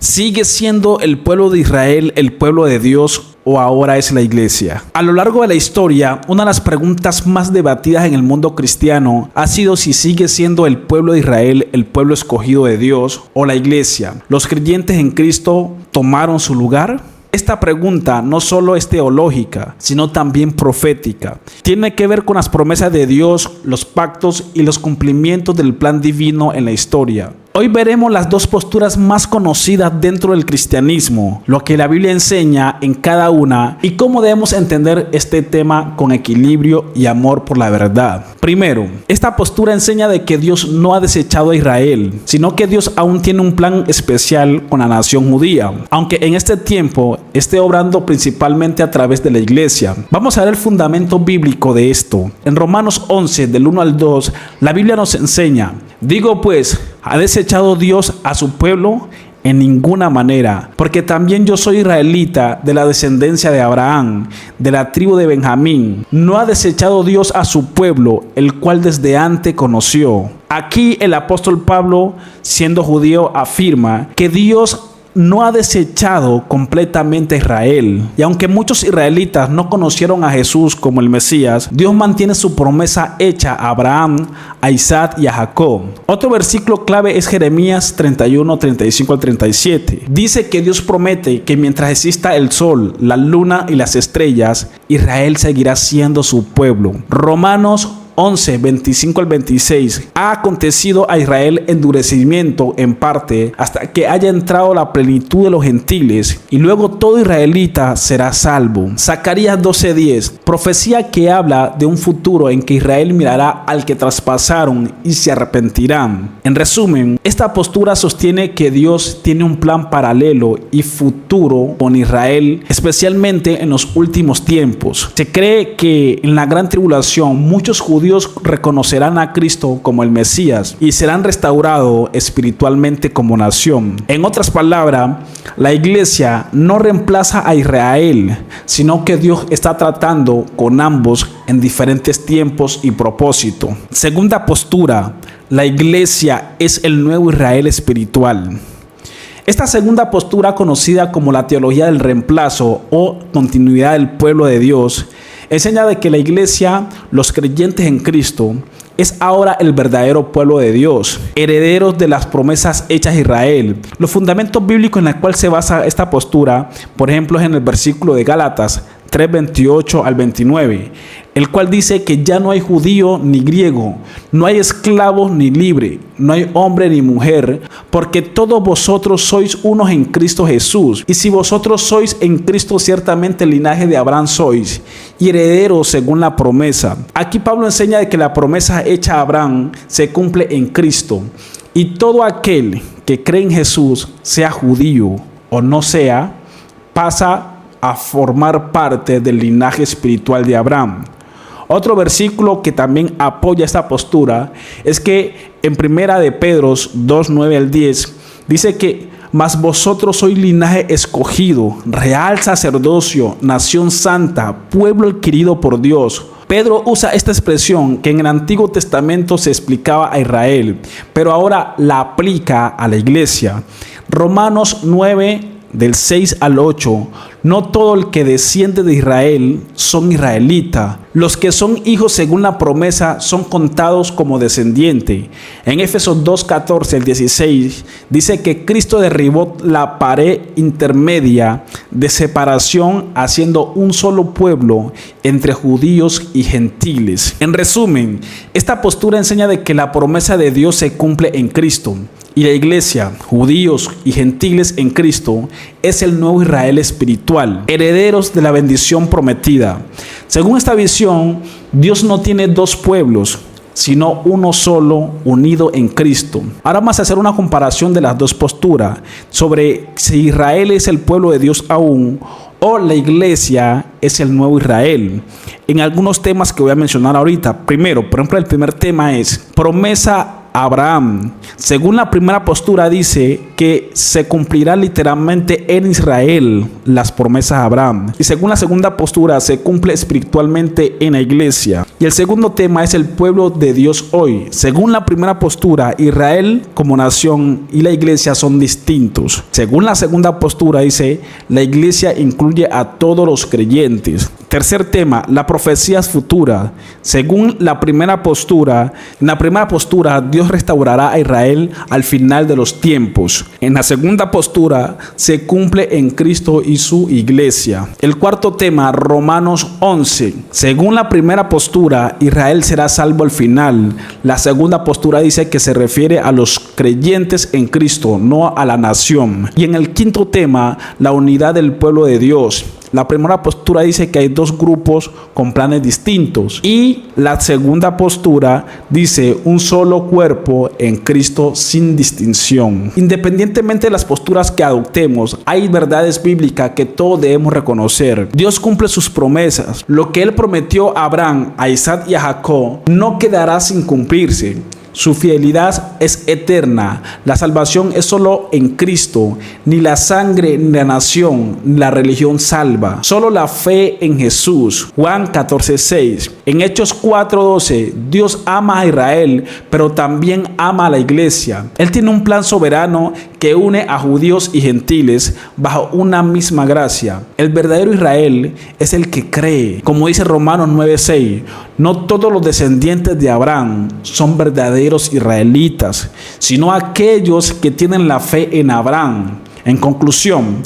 ¿Sigue siendo el pueblo de Israel el pueblo de Dios o ahora es la iglesia? A lo largo de la historia, una de las preguntas más debatidas en el mundo cristiano ha sido si sigue siendo el pueblo de Israel el pueblo escogido de Dios o la iglesia. ¿Los creyentes en Cristo tomaron su lugar? Esta pregunta no solo es teológica, sino también profética. Tiene que ver con las promesas de Dios, los pactos y los cumplimientos del plan divino en la historia. Hoy veremos las dos posturas más conocidas dentro del cristianismo, lo que la Biblia enseña en cada una y cómo debemos entender este tema con equilibrio y amor por la verdad. Primero, esta postura enseña de que Dios no ha desechado a Israel, sino que Dios aún tiene un plan especial con la nación judía, aunque en este tiempo esté obrando principalmente a través de la iglesia. Vamos a ver el fundamento bíblico de esto. En Romanos 11, del 1 al 2, la Biblia nos enseña: digo pues, ¿ha desechado Dios a su pueblo? En ninguna manera, porque también yo soy israelita de la descendencia de Abraham, de la tribu de Benjamín. No ha desechado Dios a su pueblo, el cual desde antes conoció. Aquí el apóstol Pablo, siendo judío, afirma que Dios no ha desechado completamente a Israel. Y aunque muchos israelitas no conocieron a Jesús como el Mesías, Dios mantiene su promesa hecha a Abraham, a Isaac y a Jacob. Otro versículo clave es Jeremías 31, 35 al 37. Dice que Dios promete que mientras exista el sol, la luna y las estrellas, Israel seguirá siendo su pueblo. Romanos 11, 25 al 26. Ha acontecido a Israel endurecimiento en parte hasta que haya entrado la plenitud de los gentiles y luego todo israelita será salvo. Zacarías 12:10. Profecía que habla de un futuro en que Israel mirará al que traspasaron y se arrepentirán. En resumen, esta postura sostiene que Dios tiene un plan paralelo y futuro con Israel, especialmente en los últimos tiempos. Se cree que en la gran tribulación muchos judíos reconocerán a Cristo como el Mesías y serán restaurados espiritualmente como nación. En otras palabras, la iglesia no reemplaza a Israel, sino que Dios está tratando con ambos en diferentes tiempos y propósito. Segunda postura, la iglesia es el nuevo Israel espiritual. Esta segunda postura, conocida como la teología del reemplazo o continuidad del pueblo de Dios, enseña de que la iglesia, los creyentes en Cristo, es ahora el verdadero pueblo de Dios, herederos de las promesas hechas a Israel. Los fundamentos bíblicos en los cuales se basa esta postura, por ejemplo, es en el versículo de Gálatas 3:28 al 29, el cual dice que ya no hay judío ni griego, no hay esclavo ni libre, no hay hombre ni mujer, porque todos vosotros sois unos en Cristo Jesús. Y si vosotros sois en Cristo, ciertamente el linaje de Abraham sois, y herederos según la promesa. Aquí Pablo enseña de que la promesa hecha a Abraham se cumple en Cristo, y todo aquel que cree en Jesús, sea judío o no sea, pasa a formar parte del linaje espiritual de Abraham. Otro versículo que también apoya esta postura es que en primera de Pedro 2, 9 al 10 dice que mas vosotros sois linaje escogido, real sacerdocio, nación santa, pueblo adquirido por Dios. Pedro usa esta expresión que en el Antiguo Testamento se explicaba a Israel, pero ahora la aplica a la iglesia. Romanos 9, del 6 al 8, no todo el que desciende de Israel son israelitas. Los que son hijos según la promesa son contados como descendiente. En Éfesos 2, 14 al 16 dice que Cristo derribó la pared intermedia de separación, haciendo un solo pueblo entre judíos y gentiles. En resumen, esta postura enseña de que la promesa de Dios se cumple en Cristo. Y la iglesia, judíos y gentiles en Cristo, es el nuevo Israel espiritual, herederos de la bendición prometida. Según esta visión, Dios no tiene dos pueblos, sino uno solo, unido en Cristo. Ahora vamos a hacer una comparación de las dos posturas sobre si Israel es el pueblo de Dios aún o la iglesia es el nuevo Israel. En algunos temas que voy a mencionar ahorita. Primero, por ejemplo, el primer tema es promesa Abraham. Según la primera postura dice que se cumplirá literalmente en Israel las promesas de Abraham. Y según la segunda postura se cumple espiritualmente en la iglesia. Y el segundo tema es el pueblo de Dios hoy. Según la primera postura, Israel como nación y la iglesia son distintos. Según la segunda postura dice, la iglesia incluye a todos los creyentes. Tercer tema, la profecía es futura. Según la primera postura, en la primera postura Dios restaurará a Israel al final de los tiempos. En la segunda postura se cumple en Cristo y su iglesia. El cuarto tema, Romanos 11. Según la primera postura, Israel será salvo al final. La segunda postura dice que se refiere a los creyentes en Cristo, no a la nación. Y en el quinto tema, la unidad del pueblo de Dios. La primera postura dice que hay dos grupos con planes distintos y la segunda postura dice un solo cuerpo en Cristo sin distinción. Independientemente de las posturas que adoptemos, hay verdades bíblicas que todos debemos reconocer. Dios cumple sus promesas. Lo que Él prometió a Abraham, a Isaac y a Jacob no quedará sin cumplirse. Su fidelidad es eterna. La salvación es solo en Cristo. Ni la sangre, ni la nación, ni la religión salva. Solo la fe en Jesús. Juan 14:6. En Hechos 4:12, Dios ama a Israel, pero también ama a la iglesia. Él tiene un plan soberano que une a judíos y gentiles bajo una misma gracia. El verdadero Israel es el que cree. Como dice Romanos 9:6, no todos los descendientes de Abraham son verdaderos israelitas, sino aquellos que tienen la fe en Abraham. En conclusión,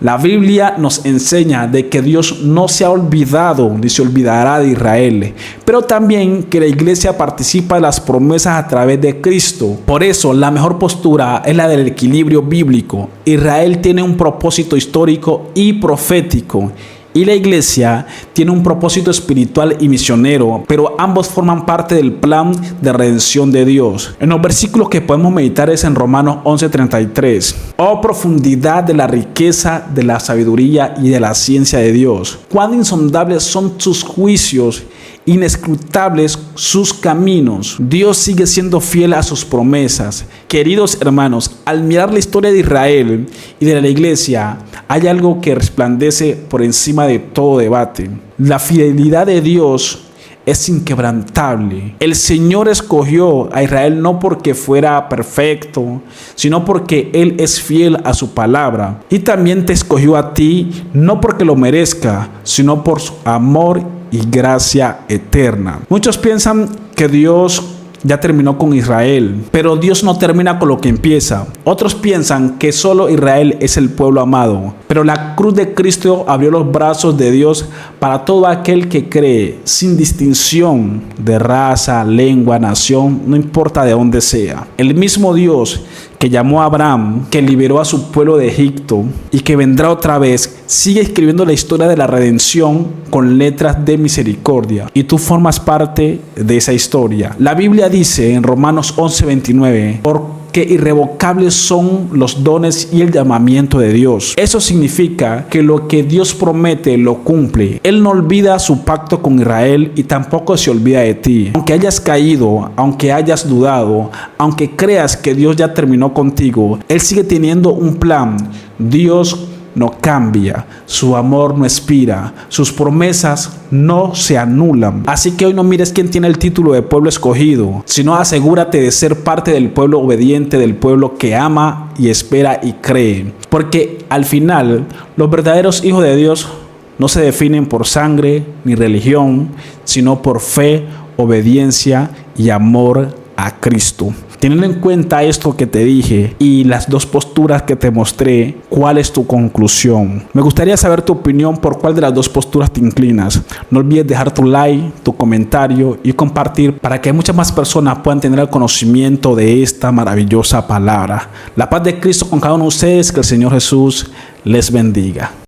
la Biblia nos enseña de que Dios no se ha olvidado ni se olvidará de Israel, pero también que la iglesia participa de las promesas a través de Cristo. Por eso, la mejor postura es la del equilibrio bíblico. Israel tiene un propósito histórico y profético, y la iglesia tiene un propósito espiritual y misionero, pero ambos forman parte del plan de redención de Dios. En los versículos que podemos meditar es en Romanos 11:33. Oh profundidad de la riqueza, de la sabiduría y de la ciencia de Dios. Cuán insondables son sus juicios, inescrutables sus caminos. Dios sigue siendo fiel a sus promesas. Queridos hermanos, al mirar la historia de Israel y de la iglesia, hay algo que resplandece por encima de todo debate. La fidelidad de Dios es inquebrantable. El Señor escogió a Israel no porque fuera perfecto, sino porque Él es fiel a su palabra. Y también te escogió a ti, no porque lo merezca, sino por su amor y gracia eterna. Muchos piensan que Dios ya terminó con Israel, pero Dios no termina con lo que empieza. Otros piensan que solo Israel es el pueblo amado, pero la cruz de Cristo abrió los brazos de Dios para todo aquel que cree, sin distinción de raza, lengua, nación, no importa de dónde sea. El mismo Dios que llamó a Abraham, que liberó a su pueblo de Egipto y que vendrá otra vez, sigue escribiendo la historia de la redención con letras de misericordia. Y tú formas parte de esa historia. La Biblia dice en Romanos 11:29, porque irrevocables son los dones y el llamamiento de Dios. Eso significa que lo que Dios promete lo cumple. Él no olvida su pacto con Israel y tampoco se olvida de ti. Aunque hayas caído, aunque hayas dudado, aunque creas que Dios ya terminó contigo, Él sigue teniendo un plan. Dios no cambia, su amor no expira, sus promesas no se anulan. Así que hoy no mires quién tiene el título de pueblo escogido, sino asegúrate de ser parte del pueblo obediente, del pueblo que ama y espera y cree. Porque al final, los verdaderos hijos de Dios no se definen por sangre ni religión, sino por fe, obediencia y amor a Cristo. Teniendo en cuenta esto que te dije y las dos posturas que te mostré, ¿cuál es tu conclusión? Me gustaría saber tu opinión por cuál de las dos posturas te inclinas. No olvides dejar tu like, tu comentario y compartir para que muchas más personas puedan tener el conocimiento de esta maravillosa palabra. La paz de Cristo con cada uno de ustedes, que el Señor Jesús les bendiga.